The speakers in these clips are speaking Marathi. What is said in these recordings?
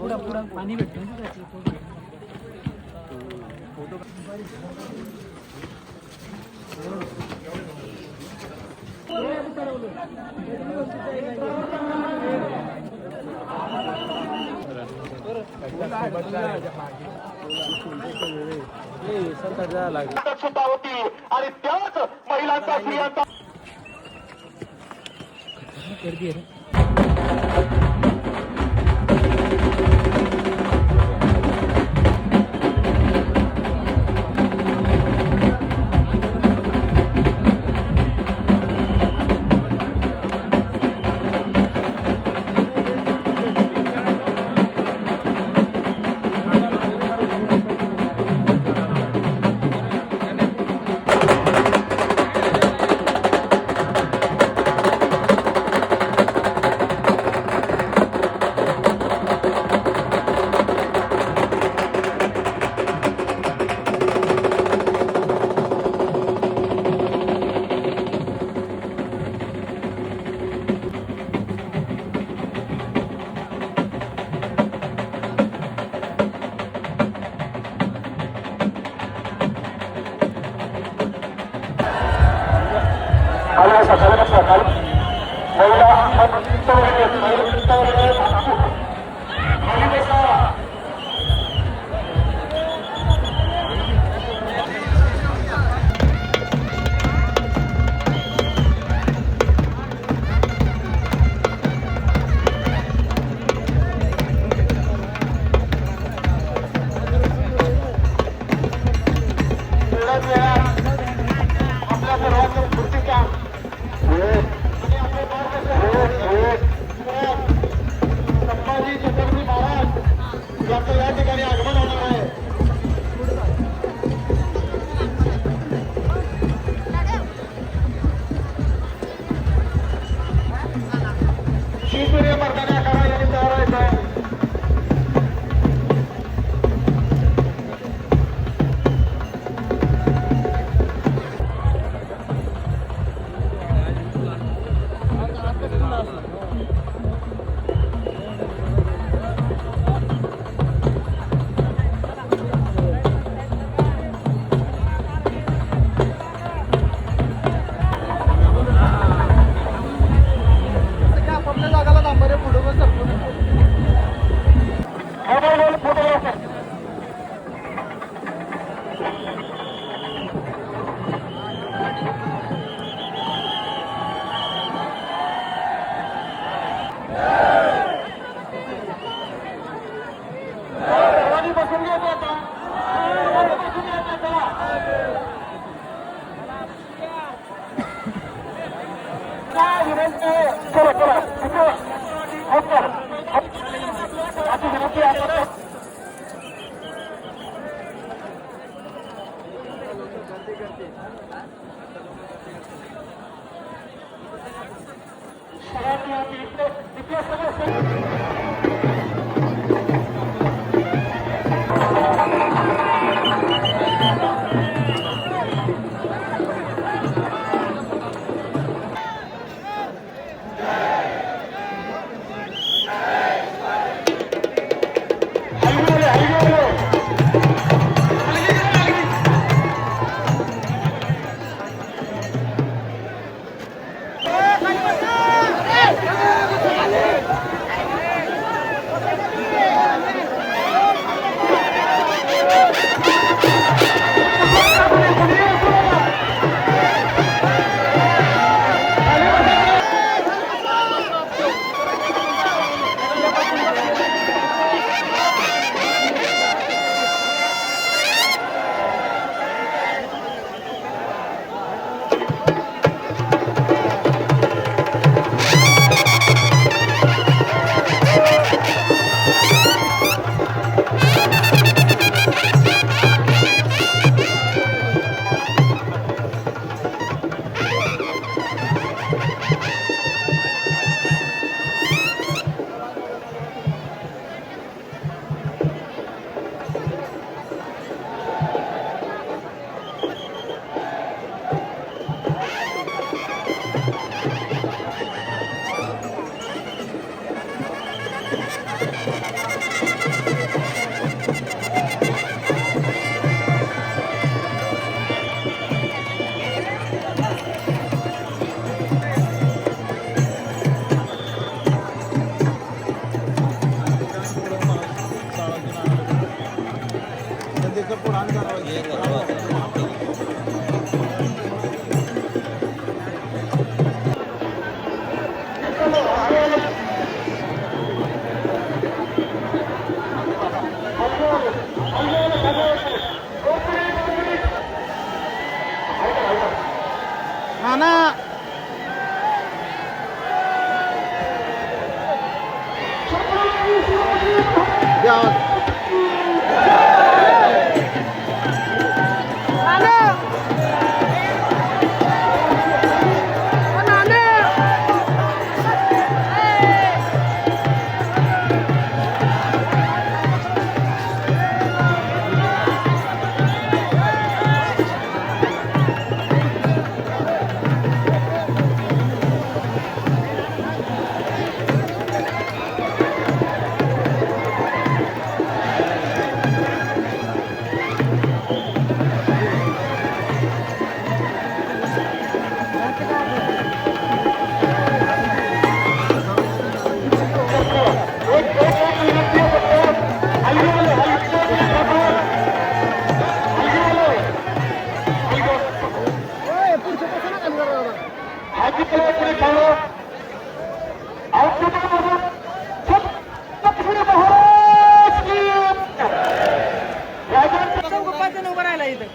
पाणी भेटतं सुद्धा होती आणि त्याच महिलांचा स्त्रियांचा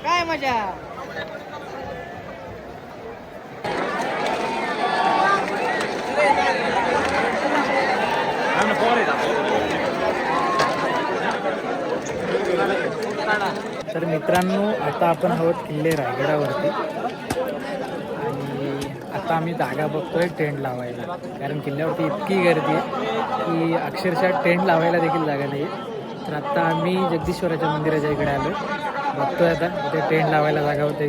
काय मजा. तर मित्रांनो, आता आपण आहोत किल्ले रायगडावरती आणि आता आम्ही जागा बघतोय टेंट लावायला, कारण किल्ल्यावरती इतकी गर्दी आहे की अक्षरशः टेंट लावायला देखील जागा नाही. तर आत्ता आम्ही जगदीश्वराच्या मंदिराच्या इकडे आलो, बघतोय आता इथे टेंट लावायला जागा होते,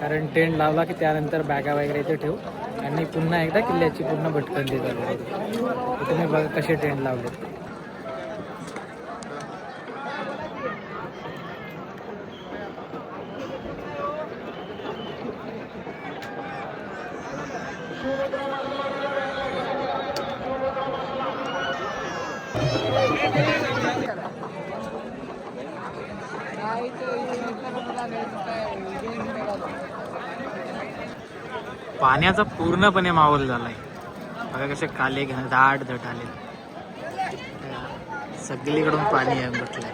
कारण टेंट लावला की त्यानंतर बॅगा वगैरे इथे ठेवू आणि पुन्हा एकदा किल्ल्याची पूर्ण भटकंती चालू होती. तुम्ही बघा कसे टेंट लावले. पाण्याचा पूर्णपणे माहोल झालाय. बघा कसे काले दाट धट आले, सगळीकडून पाणी म्हटलंय.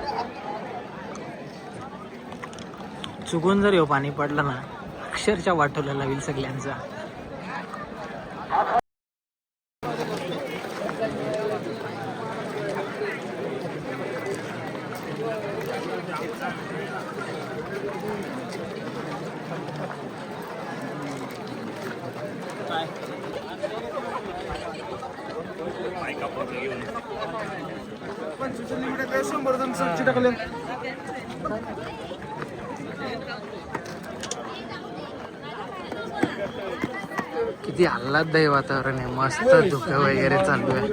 चुकून जर येऊ पाणी पडलं ना, अक्षरशः वाटवला लागेल सगळ्यांचा. किती आल्हाददायी वातावरण आहे, मस्त धुकं वगैरे चालू आहे.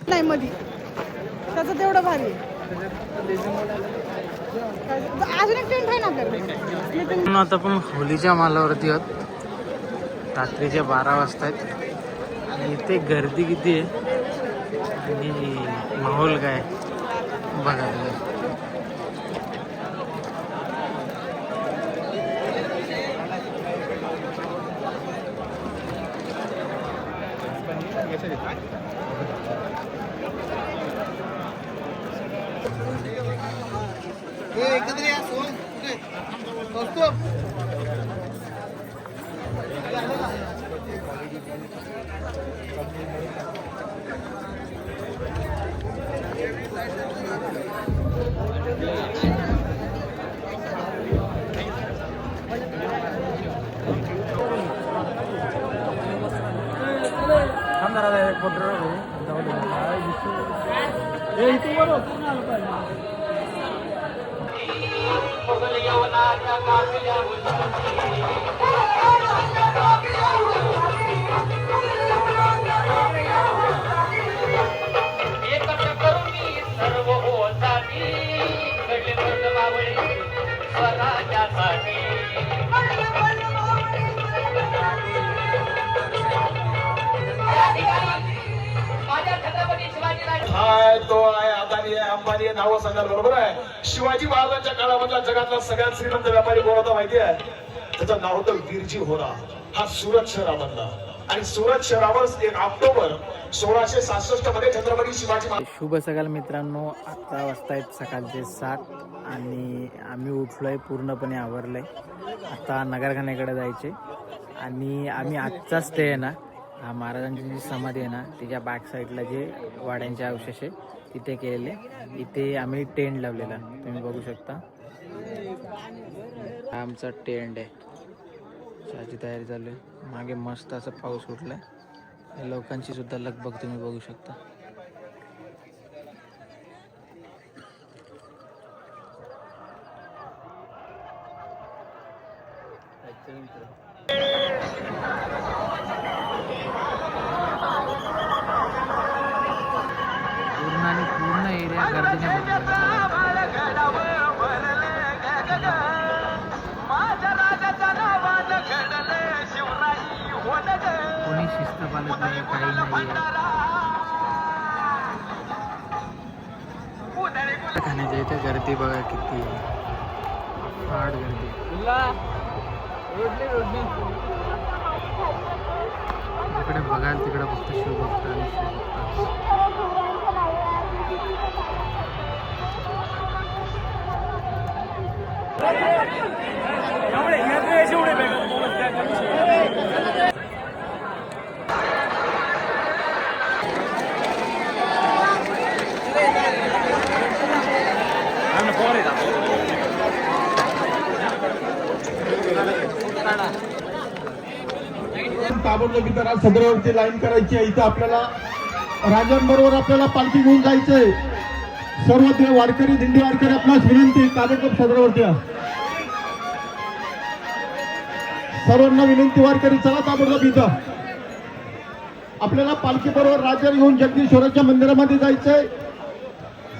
नाही मध्ये त्याचं तेवढं भारी. अजून एक टेंट आहे ना आपल्याकडे. आता पण होलीच्या मालावरती आहोत, रात्रीचे 12 वाजता आहेत आणि इथे गर्दी किती आहे आणि माहोल काय बघा तुम्ही. हाय तो अदानी आहे, अंबानी आहे, नावं सांगाल बरोबर आहे. शिवाजी महाराजांच्या काळामधला जगातला सगळ्यात श्रीमंत व्यापारी कोण होता माहिती आहे? त्याचं नाव होतं विरजी होरा. हा सुरत शहरामधला. आणि सुरत शहरावर 1 ऑक्टोबर 1666 मध्ये छत्रपती शिवाजी महाराज. शुभ सकाळ मित्रांनो. आता वाजतायत सकाळचे 7 आणि आम्ही उठलोय, पूर्णपणे आवरलंय. आता नगरखान्याकडे जायचे आणि आम्ही आजचा स्टे आहे ना, हा महाराजांची जी समाधी आहे ना त्याच्या बॅक साईडला जे वाड्यांचे अवशेष आहे तिथे केलेले. इथे आम्ही टेंट लावलेला, तुम्ही बघू शकता. हा आमचा टेंट आहे. चहाची तयारी चालू आहे. मागे मस्त असं पाऊस उठलाय. लोकांची सुद्धा लगबग तुम्ही बघू शकता. पूर्ण एरिया गर्दीने कोणी शिस्त पाळत नाही, काही नाही. खाण्याच्या इथे गर्दी बघा किती फाड गर्दी. इकडे बघाल तिकडे फक्त शिवभक्त आणि शिवभक्त. ताबडतोब इथं सदरावरती लाईन करायची आहे. इथं आपल्याला राजांबरोबर आपल्याला पालखी घेऊन जायचंय. सर्व ते वारकरी, दिंडी वारकरी आपणास विनंती, ताबडतोब सदरावरती या. सर्वांना विनंती, वारकरी चला ताबडतोब इथं. आपल्याला पालखी बरोबर राजा घेऊन जगदीश्वराच्या मंदिरामध्ये जायचंय.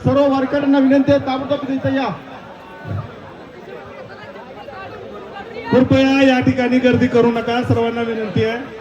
सर्व वारकऱ्यांना विनंती आहे, ताबडतोब इथं या. कृपया या ठिकाणी गर्दी करू नका, सर्वांना विनंती आहे.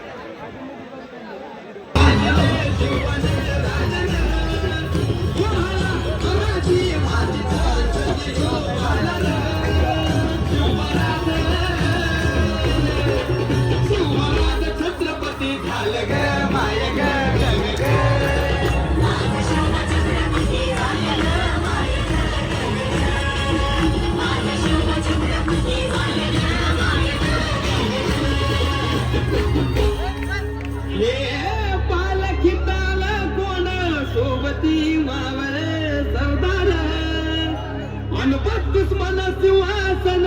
दुश्मन सिंहासन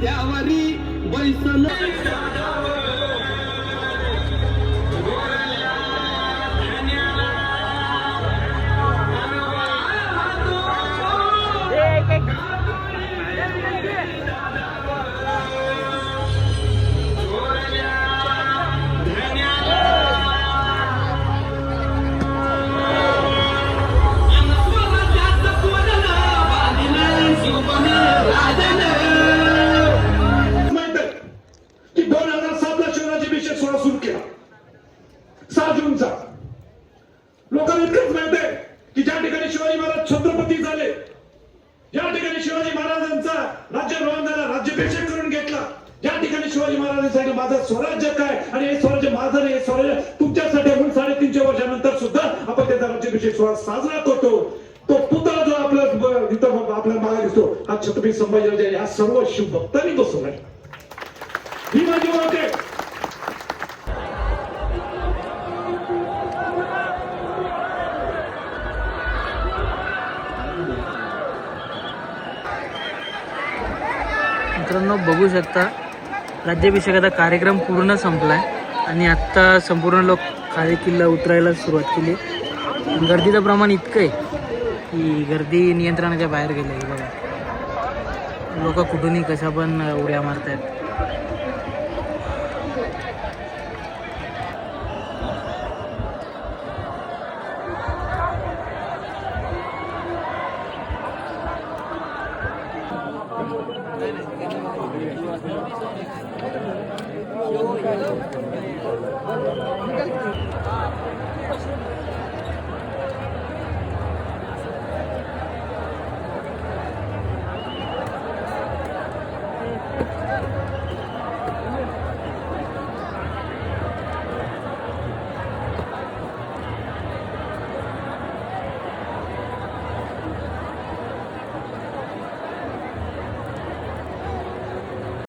त्यावरी बैसन. लोकांना इतकंच माहित आहे की ज्या ठिकाणी शिवाजी महाराज छत्रपती झाले, ज्या ठिकाणी शिवाजी महाराजांचा राज्याभिषेक झाला, राज्याभिषेक करून घेतला, ज्या ठिकाणी शिवाजी महाराजांनी सांगितलं माझं स्वराज्य काय आणि हे स्वराज्य माझं नाही, हे स्वराज्य तुमच्यासाठी म्हणून 350 वर्षानंतर सुद्धा आपण त्याचा राज्याभिषेक सोहळा साजरा करतो. तो पुतळा जो आपल्या इथं आपल्याला मागे दिसतो हा छत्रपती संभाजीराजे या सर्व शिवभक्तांनी बसवलाय. ही माझी ओळख आहे. मित्रांनो बघू शकता राज्याभिषेकाचा कार्यक्रम पूर्ण संपला आहे आणि आत्ता संपूर्ण लोक खाली किल्ला उतरायला सुरुवात केली. गर्दीचं प्रमाण इतकं आहे की गर्दी नियंत्रणाच्या बाहेर गेली आहे. बघा लोक कुठूनही कशा पण उड्या मारत आहेत.